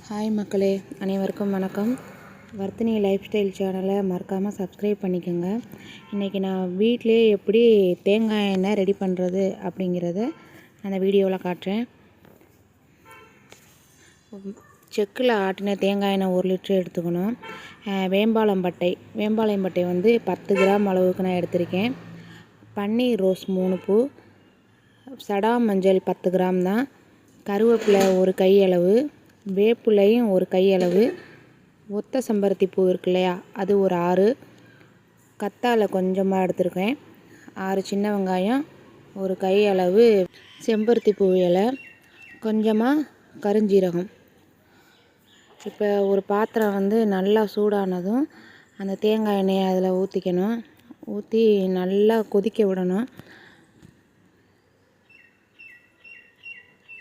Hi மக்களே, அனைவருக்கும் வணக்கம். வர்த்தினி லைஃப் ஸ்டைல் சேனலை மறக்காமல் சப்ஸ்கிரைப் பண்ணிக்கோங்க. இன்றைக்கி நான் வீட்டிலே எப்படி தேங்காய் எண்ணெய் ரெடி பண்ணுறது அப்படிங்கிறத அந்த வீடியோவில் காட்டுறேன். செக்கில் ஆட்டின தேங்காய் எண்ணெய் 1 லிட்டர் எடுத்துக்கணும். வேம்பாளம்பட்டை வந்து 10 கிராம் அளவுக்கு நான் எடுத்திருக்கேன். பன்னீர் ரோஸ் 3 பூ, சடா மஞ்சள் 10 கிராம் தான், கருவேப்பிலை 1 கையளவு, வேப்பிலையும் 1 கையளவு, ஒத்த செம்பருத்தி பூ இருக்கு இல்லையா, அது ஒரு 6, கத்தாழை கொஞ்சமாக எடுத்திருக்கேன், 6 சின்ன வெங்காயம், 1 கையளவு செம்பருத்தி பூ இலை, கொஞ்சமாக கருஞ்சீரகம். இப்போ ஒரு பாத்திரம் வந்து நல்லா சூடானதும் அந்த தேங்காய் எண்ணெயை அதில் ஊற்றிக்கணும். ஊற்றி நல்லா கொதிக்க விடணும்.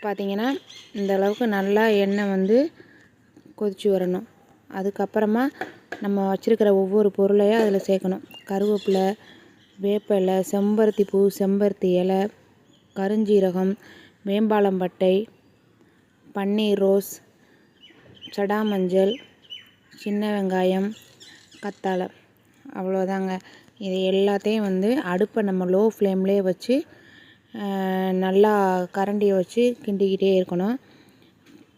பார்த்திங்கன்னா இந்த அளவுக்கு நல்லா எண்ணெய் வந்து கொதித்து வரணும். அதுக்கப்புறமா நம்ம வச்சுருக்கிற ஒவ்வொரு பொருளையும் அதில் சேர்க்கணும். கருவேப்பிலை, வேப்பிலை, செம்பருத்தி பூ, செம்பருத்தி இலை, கருஞ்சீரகம், வேம்பாளம்பட்டை, பன்னீர் ரோஸ், சடா மஞ்சள், சின்ன வெங்காயம், கத்தாழை, அவ்வளோதாங்க. இது எல்லாத்தையும் வந்து அடுப்பை நம்ம லோ ஃப்ளேம்லேயே வச்சு நல்லா கரண்டியை வச்சு கிண்டிக்கிட்டே இருக்கணும்.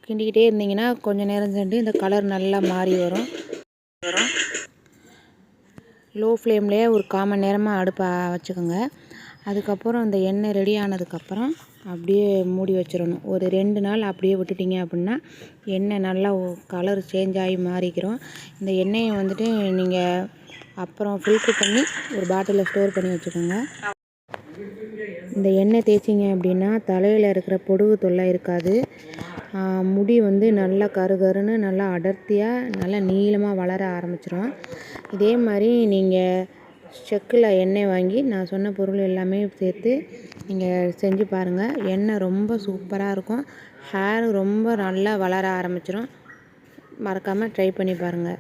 கிண்டிக்கிட்டே இருந்தீங்கன்னா கொஞ்சம் நேரம் சென்று இந்த கலர் நல்லா மாறி வரும். லோ ஃப்ளேம்லேயே ஒரு 1/4 மணி நேரமாக அடுப்பை வச்சுக்கோங்க. அதுக்கப்புறம் இந்த எண்ணெய் ரெடி ஆனதுக்கப்புறம் அப்படியே மூடி வச்சிடணும். ஒரு 2 நாள் அப்படியே விட்டுட்டிங்க அப்படின்னா எண்ணெய் நல்லா கலர் சேஞ்ச் ஆகி மாறிக்கிறோம். இந்த எண்ணெயை வந்துட்டு நீங்கள் அப்புறம் ஃபில்ட்ரு பண்ணி ஒரு பாட்டிலில் ஸ்டோர் பண்ணி வச்சுக்கோங்க. இந்த எண்ணெய் தேய்ச்சிங்க அப்படின்னா தலையில் இருக்கிற பொடுகு தொல்லை இருக்காது. முடி வந்து நல்லா கருகருன்னு நல்லா அடர்த்தியாக நல்லா நீளமாக வளர ஆரம்பிச்சிடும். இதே மாதிரி நீங்கள் செக்கில் எண்ணெய் வாங்கி நான் சொன்ன பொருள் எல்லாமே சேர்த்து நீங்கள் செஞ்சு பாருங்கள். எண்ணெய் ரொம்ப சூப்பராக இருக்கும். ஹேர் ரொம்ப நல்லா வளர ஆரம்பிச்சிடும். மறக்காமல் ட்ரை பண்ணி பாருங்கள்.